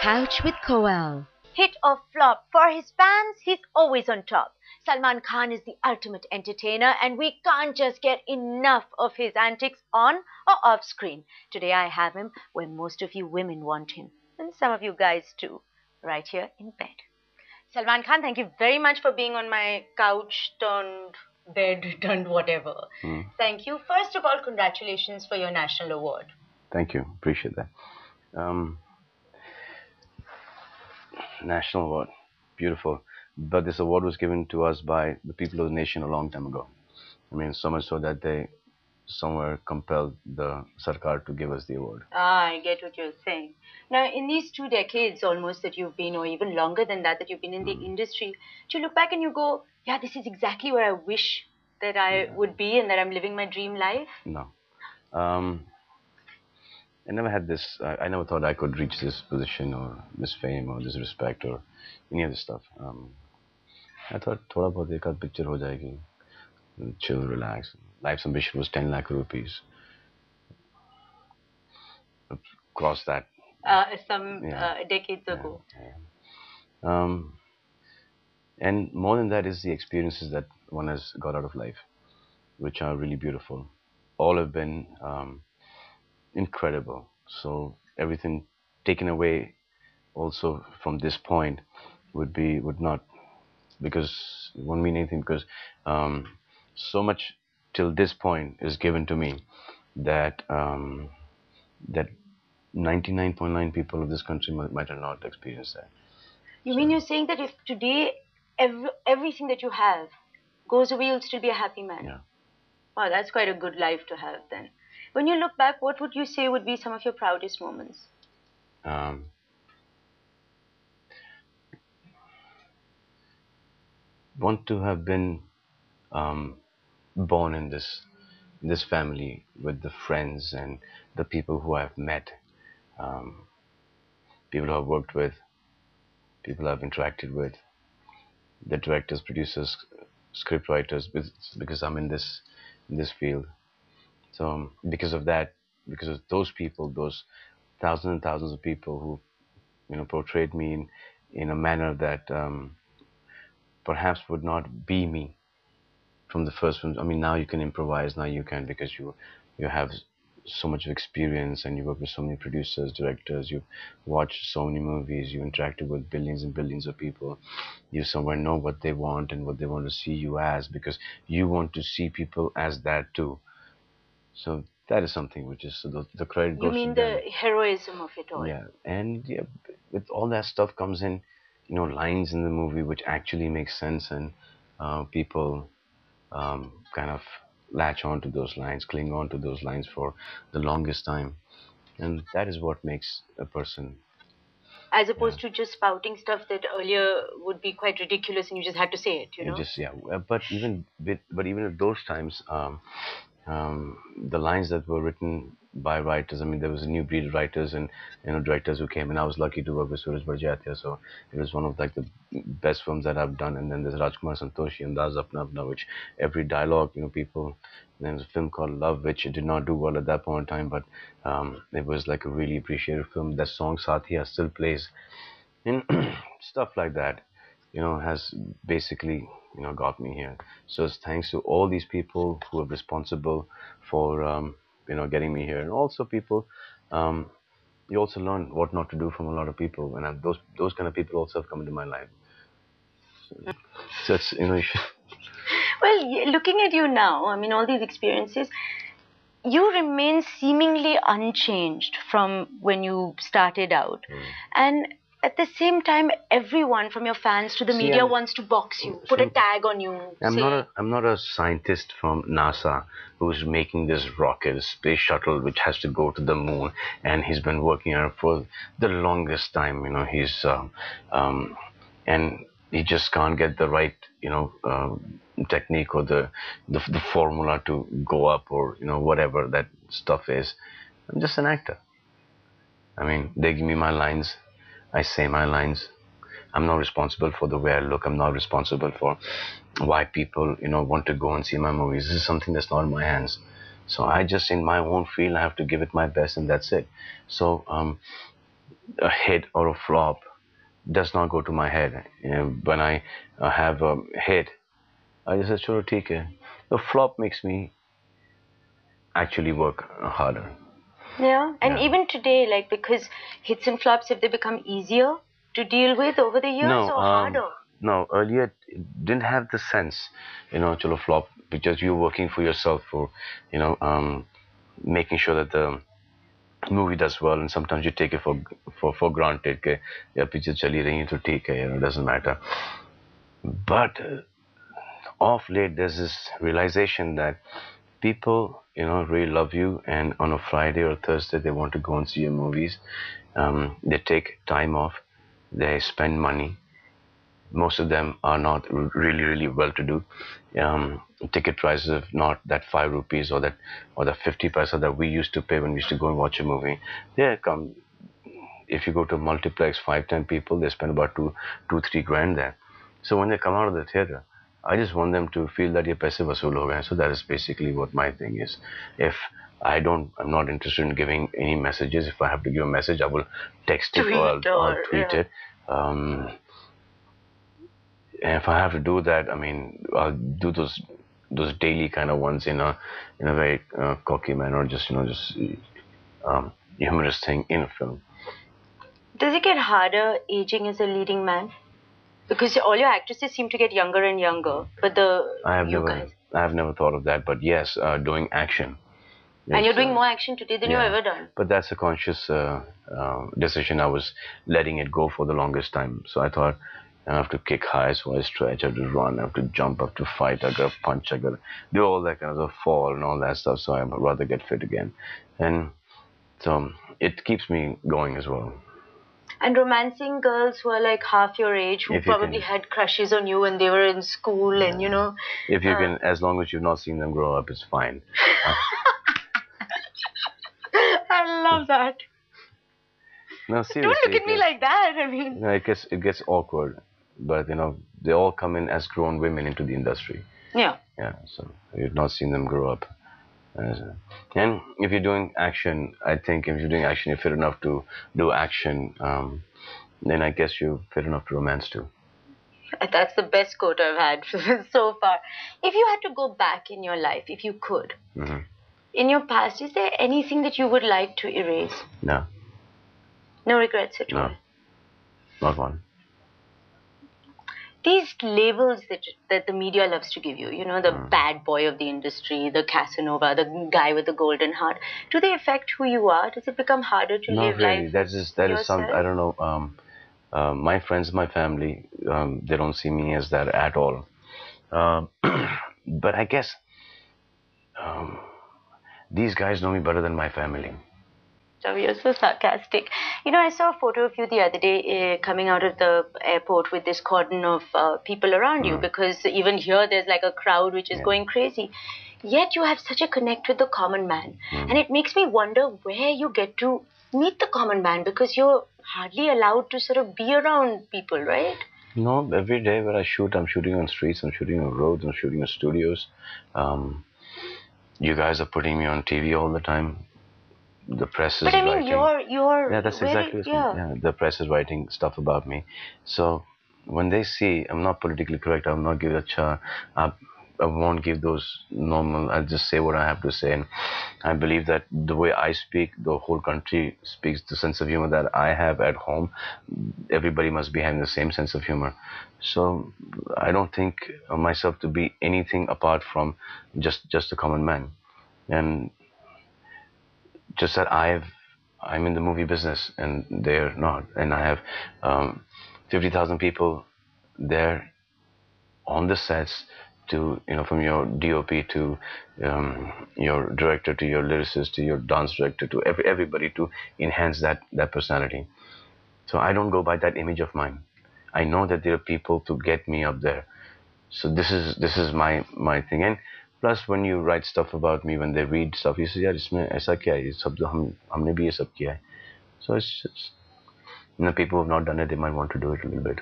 Couch with Koel. Hit or flop, for his fans, he's always on top. Salman Khan is the ultimate entertainer, and we can't just get enough of his antics on or off screen. Today I have him where most of you women want him, and some of you guys too, right here in bed. Salman Khan, thank you very much for being on my couch turned bed turned whatever. Thank you. First of all, congratulations for your national award. Thank you. Appreciate that. National award. Beautiful. But this award was given to us by the people of the nation a long time ago. I mean, so much so that they somewhere compelled the Sarkar to give us the award. I get what you're saying. Now, in these 2 decades almost that you've been, or even longer than that you've been in the industry, do you look back and you go, yeah, this is exactly where I wish that I would be and that I'm living my dream life? No. I never had this, I never thought I could reach this position or this fame or this respect or any of this stuff. I thought, thoda bahut ek aad picture ho jayegi. Chill, relax. Life's ambition was 10 lakh rupees. Cross that. Decades ago. Yeah. And more than that is the experiences that one has got out of life, which are really beautiful. All have been incredible. So everything taken away also from this point would not, because it won't mean anything, because so much till this point is given to me that that 99.9 people of this country might have not experienced that. You mean you're saying that if today everything that you have goes away, you'll still be a happy man? Yeah. Wow, that's quite a good life to have then. When you look back, what would you say would be some of your proudest moments? Want to have been born in this family with the friends and the people who I've met, people who I've worked with, people I've interacted with, the directors, producers, script writers, because I'm in this field. So because of that, because of those people, those thousands and thousands of people who portrayed me in a manner that perhaps would not be me from the first film. I mean, now you can improvise, now you can, because you have so much experience and you work with so many producers, directors, you've watched so many movies, you interacted with billions and billions of people, you somewhere know what they want and what they want to see you as, because you want to see people as that too. So that is something which is, so the credit goes to them. You mean the heroism of it all? Yeah, and yeah, with all that stuff comes in, lines in the movie which actually make sense, and people kind of latch on to those lines, cling on to those lines for the longest time, and that is what makes a person. As opposed to just spouting stuff that earlier would be quite ridiculous, and you just had to say it, But even at those times, the lines that were written by writers, I mean, there was a new breed of writers and directors who came, and I was lucky to work with Suraj Barjatya, so it was one of like the best films that I've done. And then there's Rajkumar Santoshi and Andaz Apna Apna, which every dialogue, people. And there's a film called Love, which did not do well at that point in time, but it was like a really appreciated film. That song Sathiya still plays, and stuff like that, has basically got me here. So it's thanks to all these people who are responsible for getting me here, and also people. You also learn what not to do from a lot of people, and those kind of people also have come into my life. So it's Well, looking at you now, I mean, all these experiences, you remain seemingly unchanged from when you started out. And at the same time, everyone from your fans to the media wants to box you, put a tag on you. I'm not a scientist from NASA who's making this rocket, a space shuttle, which has to go to the moon, and he's been working on it for the longest time. He's and he just can't get the right technique or the formula to go up, or whatever that stuff is. I'm just an actor. I mean, they give me my lines, I say my lines. I'm not responsible for the way I look. I'm not responsible for why people want to go and see my movies. This is something that's not in my hands. So I just, in my own field, I have to give it my best, and that's it. So a hit or a flop does not go to my head. When I have a hit, I just say, "Chalo, theek hai." The flop makes me actually work harder. Yeah, and Yeah. even today, like, because hits and flops, have they become easier to deal with over the years No, or harder? no. Earlier, it didn't have the sense, chalo flop, because you're working for yourself for, making sure that the movie does well, and sometimes you take it for granted. कि यार picture चली रही है तो ठीक है, it doesn't matter. But of late, there's this realization that people, really love you, and on a Friday or Thursday, they want to go and see your movies. They take time off, they spend money. Most of them are not really, really well-to-do. Ticket prices of not that 5 rupees or the 50 paisa that we used to pay when we used to go and watch a movie. They come. If you go to a multiplex, 5, 10 people, they spend about 2, 3 grand there. So when they come out of the theater, I just want them to feel that ye paise vasool ho gaye. So that is basically what my thing is. If I'm not interested in giving any messages. If I have to give a message, I will text it or I'll tweet it. And if I have to do that, I mean, I'll do those daily kind of ones in a very cocky manner, just humorous thing in a film. Does it get harder aging as a leading man? Because all your actresses seem to get younger and younger, but I have never thought of that, but yes, doing action. And you're doing more action today than you've ever done. But that's a conscious decision. I was letting it go for the longest time. So I thought I have to kick high, so I stretch, I have to run, I have to jump, I have to fight, I got to punch, I got to do all that kind of fall and all that stuff. So I'd rather get fit again. And so it keeps me going as well. And romancing girls who are like half your age, who probably had crushes on you when they were in school, and If you can, as long as you've not seen them grow up, it's fine. I love that. No, seriously. Don't look at me like that. I mean, it gets awkward, but they all come in as grown women into the industry. Yeah. Yeah. So you've not seen them grow up. And if you're doing action, I think if you're doing action, you're fit enough to do action. Then I guess you're fit enough to romance too. That's the best quote I've had so far. If you had to go back in your life, if you could, in your past, is there anything that you would like to erase? No. No regrets at all? No. Not one. These labels that the media loves to give you, the bad boy of the industry, the Casanova, the guy with the golden heart, do they affect who you are? Does it become harder to live life? That is something, I don't know. My friends, my family, they don't see me as that at all. But I guess these guys know me better than my family. You're so sarcastic. I saw a photo of you the other day coming out of the airport with this cordon of people around you, because even here there's like a crowd which is going crazy. Yet you have such a connect with the common man. And it makes me wonder where you get to meet the common man, because you're hardly allowed to sort of be around people, right? No, every day where I shoot, I'm shooting on streets, I'm shooting on roads, I'm shooting in studios. You guys are putting me on TV all the time. The press is writing. But I mean, you're yeah, that's exactly what the press is writing stuff about me. So when they see I'm not politically correct, I'll not give I won't give those normal. I'll just say what I have to say, and I believe that the way I speak, the whole country speaks. The sense of humor that I have at home, everybody must be having the same sense of humor. So I don't think of myself to be anything apart from just a common man, and just that I'm in the movie business and they're not, and I have 50,000 people there on the sets, to from your DOP to your director to your lyricist to your dance director to everybody, to enhance that personality. So I don't go by that image of mine. I know that there are people to get me up there. So this is my thing. And plus, when you write stuff about me, when they read stuff, you say, यार इसमें ऐसा क्या है? ये सब तो हमने भी ये सब किया है. So it's just, people who have not done it, they might want to do it a little bit.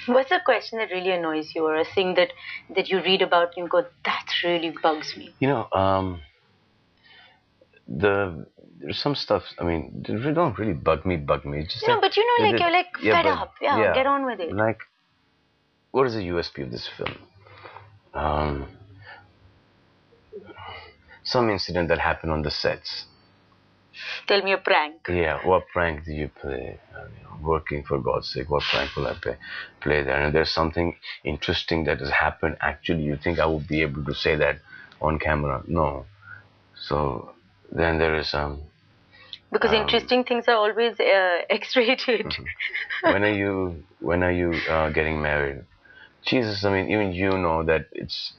What's a question that really annoys you, or a thing that you read about and you go, that really bugs me? there's some stuff. I mean, they don't really bug me. It's just No, that but you know, like you're like fed but up. Yeah, get on with it. like, what is the USP of this film? Um, some incident that happened on the sets. Tell me a prank. Yeah, what prank do you play? Working, for God's sake, what prank will I play there? And there's something interesting that has happened. Actually, you think I would be able to say that on camera? No. So then there is Because interesting things are always X-rated. when are you getting married? Jesus, I mean, even you know that it's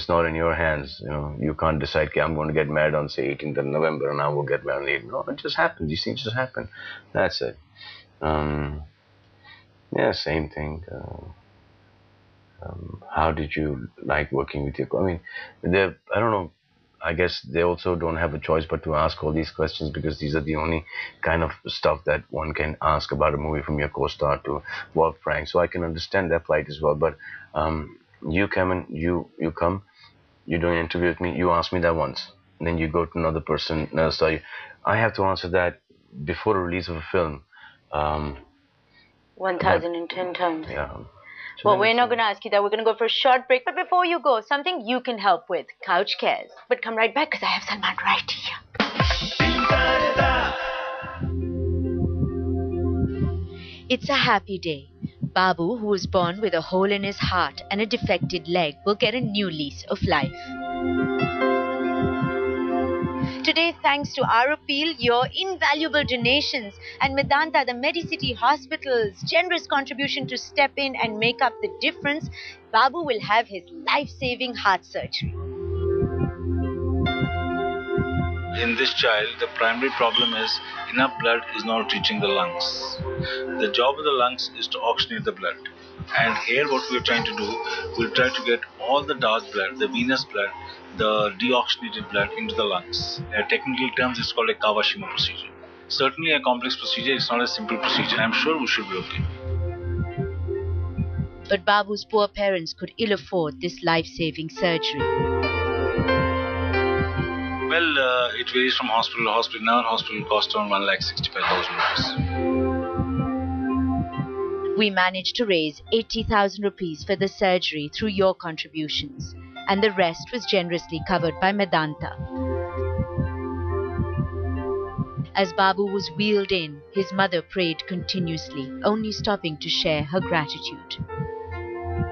not in your hands. You can't decide, okay, I'm going to get married on, say, 18th of November, and I will get married on 8th. No, it just happens. These things just happen. That's it. Yeah, same thing. How did you like working with your? I mean, I don't know. I guess they also don't have a choice but to ask all these questions, because these are the only kind of stuff that one can ask about a movie from your co-star to work prank. So I can understand that plight as well. But you come and you come, you do an interview with me, you ask me that once, and then you go to another person, another star. I have to answer that before the release of a film. 1010 times. Yeah. Well, we're not going to ask you that. We're going to go for a short break. But before you go, something you can help with. Couch cares. But come right back, because I have Salman right here. It's a happy day. Babu, who was born with a hole in his heart and a defected leg, will get a new lease of life. Today, thanks to our appeal, your invaluable donations, and Medanta, the Medicity Hospital's generous contribution to step in and make up the difference, Babu will have his life-saving heart surgery. In this child, the primary problem is enough blood is not reaching the lungs. The job of the lungs is to oxygenate the blood. And here what we are trying to do, we'll try to get all the dark blood, the venous blood, the deoxygenated blood into the lungs. In technical terms, it's called a Kawashima procedure. Certainly a complex procedure, it's not a simple procedure. I'm sure we should be okay. But Babu's poor parents could ill afford this life-saving surgery. Well, it varies from hospital to hospital. Now, hospital costs around 1,65,000 rupees. We managed to raise 80,000 rupees for the surgery through your contributions, and the rest was generously covered by Medanta. As Babu was wheeled in, his mother prayed continuously, only stopping to share her gratitude.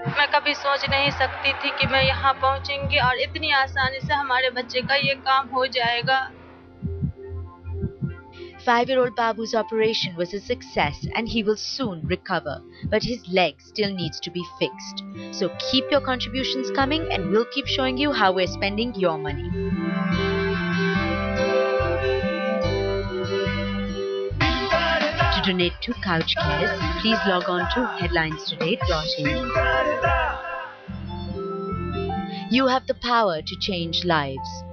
मैं कभी सोच नहीं सकती थी कि मैं यहाँ पहुँचूंगी और इतनी आसानी से हमारे बच्चे का ये काम हो जाएगा. 5-year-old Babu's operation was a success and he will soon recover, but his leg still needs to be fixed. So keep your contributions coming and we'll keep showing you how we're spending your money. To donate to Couch Cares, please log on to headlinestoday.in. You have the power to change lives.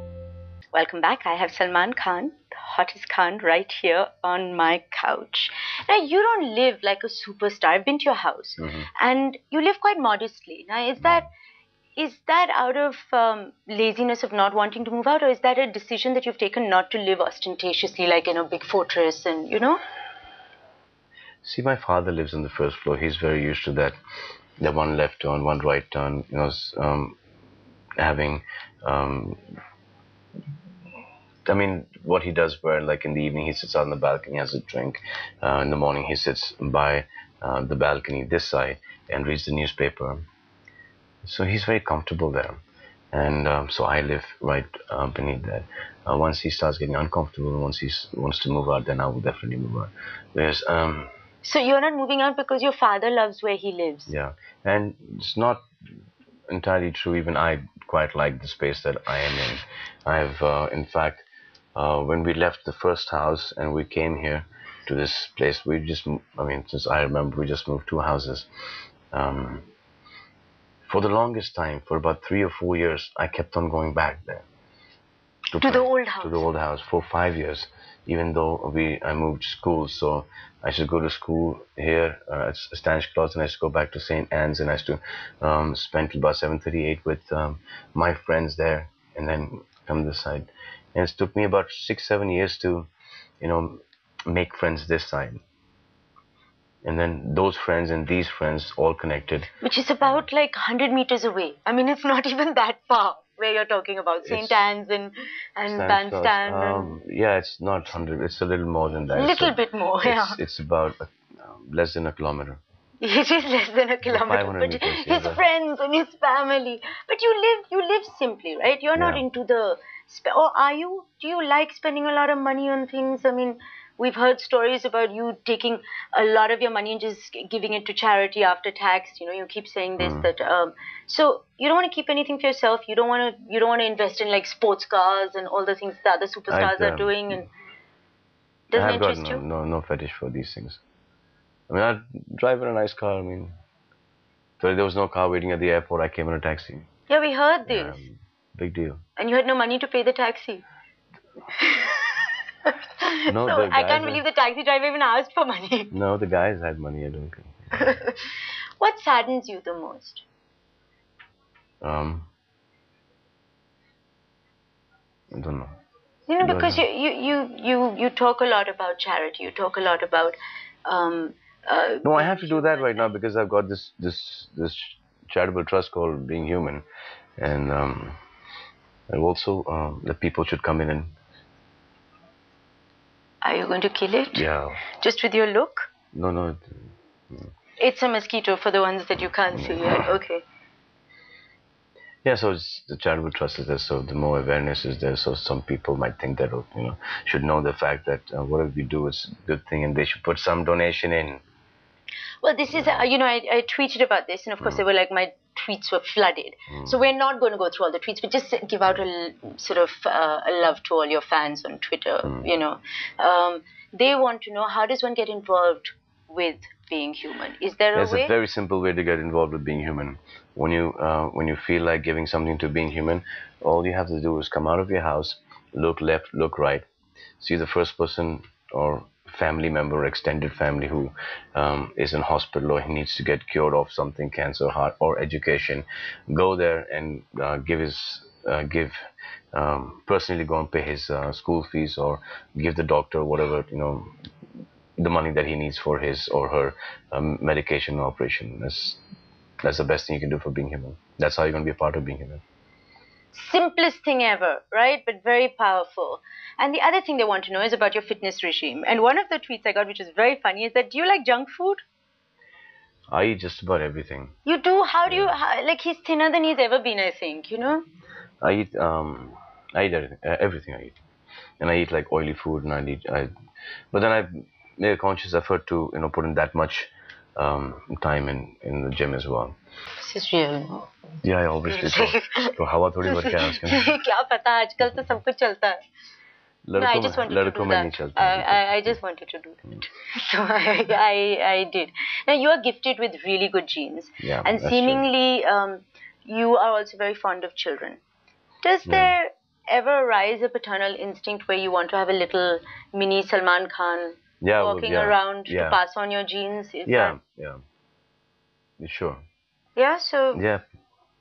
Welcome back. I have Salman Khan, the hottest Khan, right here on my couch. Now, you don't live like a superstar. I've been to your house, and you live quite modestly. Now, is that out of laziness of not wanting to move out, or is that a decision that you've taken not to live ostentatiously, like in a big fortress, and See, my father lives on the first floor. He's very used to that. The one left turn, one right turn. Having. I mean, what he does, where like in the evening he sits out on the balcony, has a drink. In the morning he sits by the balcony this side and reads the newspaper. So he's very comfortable there. And so I live right beneath that. Once he starts getting uncomfortable, once he wants to move out, then I will definitely move out. Whereas, so you're not moving out because your father loves where he lives? Yeah, and it's not entirely true. Even I quite like the space that I am in. I've, in fact, when we left the first house and we came here to this place, since I remember, we just moved 2 houses. For the longest time, for about 3 or 4 years, I kept on going back there. To the old house? To the old house for 5 years, even though I moved schools. So I used to go to school here at Stanislas, and I used to go back to St. Anne's, and I used to spend till about 7:38 with my friends there, and then come this side. And it took me about 6-7 years to, make friends this side. And then those friends and these friends all connected. Which is about like 100 meters away. I mean, it's not even that far where you're talking about St. Anne's and Bandstand. Yeah, it's not 100. It's a little more than that. Little bit more, yeah. It's about less than a kilometer. It is less than a kilometer. 500 But meters, his friends and his family. But you live simply, right? You're not into the... Or are you? Do you like spending a lot of money on things? I mean... We've heard stories about you taking a lot of your money and just giving it to charity after tax. You keep saying this that so you don't want to keep anything for yourself. You don't want to invest in like sports cars and all the things the other superstars are doing. And doesn't interest you? No fetish for these things. I mean, I drive in a nice car. I mean, so there was no car waiting at the airport. I came in a taxi. Yeah, we heard this. Big deal. And you had no money to pay the taxi. No, so I can't believe the taxi driver even asked for money. No, the guys had money, I don't think. What saddens you the most? I don't know. Because you talk a lot about charity. You talk a lot about. No, I have to do that right now because I've got this charitable trust called Being Human, and also that people should come in and. Are you going to kill it? Yeah. Just with your look? No. It's a mosquito for the ones that you can't see yet. Okay. Yeah, so it's the charitable trust is there, so the more awareness is there, so some people might think that, should know the fact that whatever we do is a good thing and they should put some donation in. Well, this is, I tweeted about this, and of course, they were like, my tweets were flooded. So we're not going to go through all the tweets, but just give out a sort of a love to all your fans on Twitter, They want to know, how does one get involved with Being Human? Is there a way? There's a very simple way to get involved with Being Human. When you feel like giving something to Being Human, all you have to do is come out of your house, look left, look right, see the first person or family member, extended family who is in hospital or he needs to get cured of something, cancer, heart, or education. Go there and personally go and pay his school fees or give the doctor whatever, the money that he needs for his or her medication or operation. That's the best thing you can do for Being Human. That's how you're going to be a part of Being Human. Simplest thing ever, right? But very powerful. And the other thing they want to know is about your fitness regime. And one of the tweets I got, which is very funny, is that, do you like junk food? I eat just about everything. You do? How do you, like, he's thinner than he's ever been, I think, I eat everything I eat. And I eat like oily food and but then I made a conscious effort to, put in that much time in the gym as well. This is real. Yeah, I always do. तो हवा थोड़ी भर के उसके अंदर. क्या पता आजकल तो सब कुछ चलता है. No, I just wanted to do that. I just wanted to do that. So I did. Now you are gifted with really good genes, and seemingly you are also very fond of children. Does there ever arise a paternal instinct where you want to have a little mini Salman Khan walking around to pass on your genes? Yeah. Sure. Yeah. So. Yeah.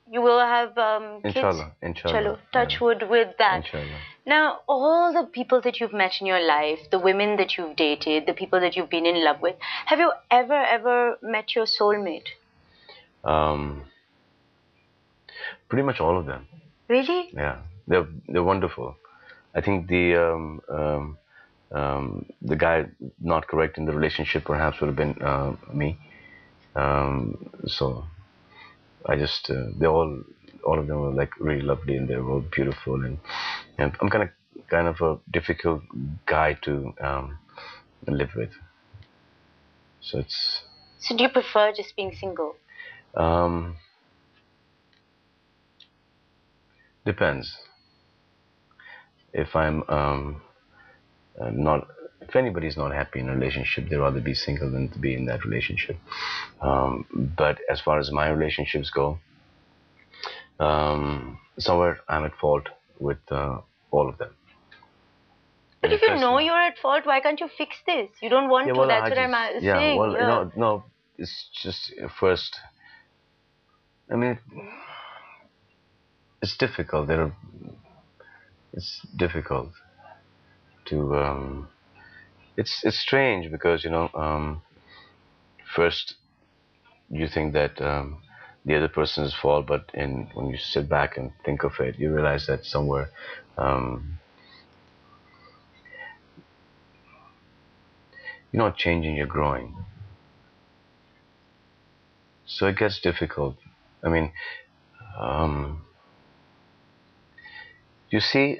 You will have kids. Inshallah. Touch wood with that. Inshallah. Now, all the people that you've met in your life, the women that you've dated, the people that you've been in love with, have you ever met your soulmate? Pretty much all of them. Really? Yeah, they're wonderful. I think the guy not correct in the relationship perhaps would have been me. So. I just all of them were like really lovely and they were all beautiful and I'm kind of a difficult guy to live with. So it's. So do you prefer just being single? Depends. If I'm if anybody's not happy in a relationship, they'd rather be single than to be in that relationship. But as far as my relationships go, somewhere I'm at fault with all of them. But if you know you're at fault, why can't you fix this? You don't want to, that's what I'm saying. No, it's just first, I mean, it's difficult. it's difficult to. It's strange because first you think that the other person's fault, but when you sit back and think of it, you realize that somewhere you're not changing, you're growing. So it gets difficult. I mean, you see,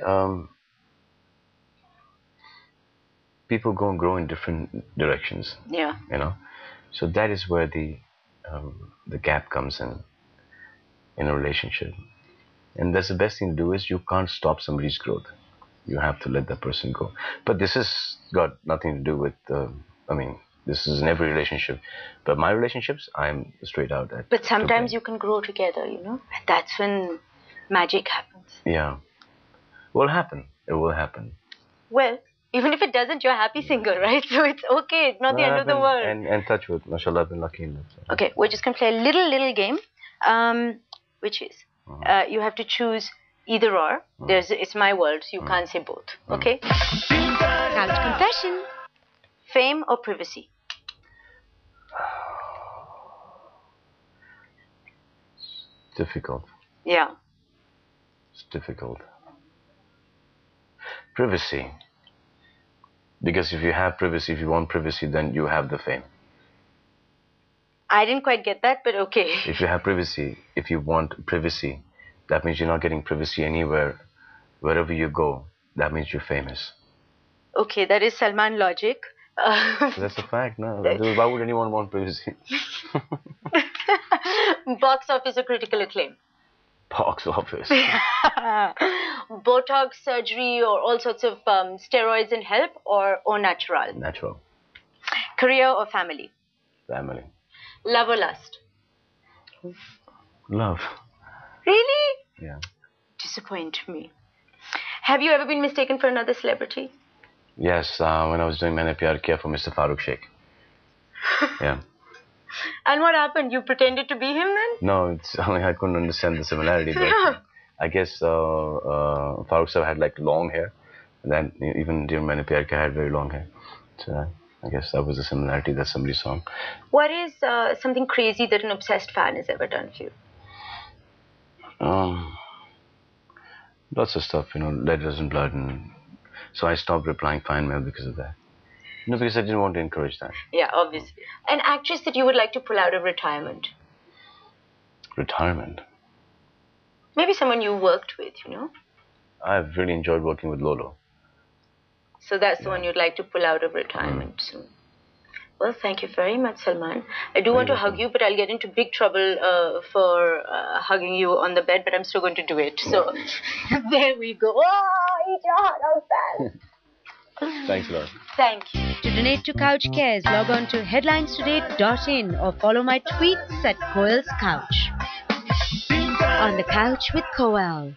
people go and grow in different directions. Yeah. So that is where the gap comes in a relationship. And that's the best thing to do is you can't stop somebody's growth. You have to let that person go. But this has got nothing to do with, this is in every relationship. But my relationships, I'm straight out at. But sometimes you can grow together, and that's when magic happens. Yeah. It will happen. It will happen. Well, even if it doesn't, you're a happy single, right? So it's okay. It's not the end of the world. And touch wood. MashaAllah, I've been lucky in that. Okay, we're just going to play a little game, which is you have to choose either or. It's my world, so you can't say both. Okay? Couch confession. Fame or privacy? Difficult. Yeah. It's difficult. Privacy. Because if you have privacy, if you want privacy, then you have the fame. I didn't quite get that, but okay. If you have privacy, if you want privacy, that means you're not getting privacy anywhere. Wherever you go, that means you're famous. Okay, that is Salman logic. That's a fact, no? Why would anyone want privacy? Box office or critical acclaim? Box office. Botox surgery or all sorts of steroids and help or au natural? Natural. Career or family? Family. Love or lust? Love. Really? Yeah. Disappoint me. Have you ever been mistaken for another celebrity? Yes, when I was doing Maine Pyar Kiya for Mr. Farooq Sheikh. Yeah. And what happened? You pretended to be him then? No, I couldn't understand the similarity. But I guess Farooq Sahib had like long hair. And then even during Maine Pyar Kiya, I had very long hair. So I guess that was the similarity that somebody saw. What is something crazy that an obsessed fan has ever done for you? Lots of stuff, letters and blood. And so I stopped replying fan mail because of that. Because I didn't want to encourage that. Yeah, obviously. An actress that you would like to pull out of retirement? Retirement? Maybe someone you worked with, I've really enjoyed working with Lolo. So that's the one you'd like to pull out of retirement soon. Well, thank you very much, Salman. I do want to hug you, but I'll get into big trouble for hugging you on the bed, but I'm still going to do it. So there we go. Oh, eat your heart out, fast. Thanks a lot. Thank you. To donate to Couch Cares, log on to headlinestoday.in or follow my tweets at Koel's Couch. On the Couch with Koel.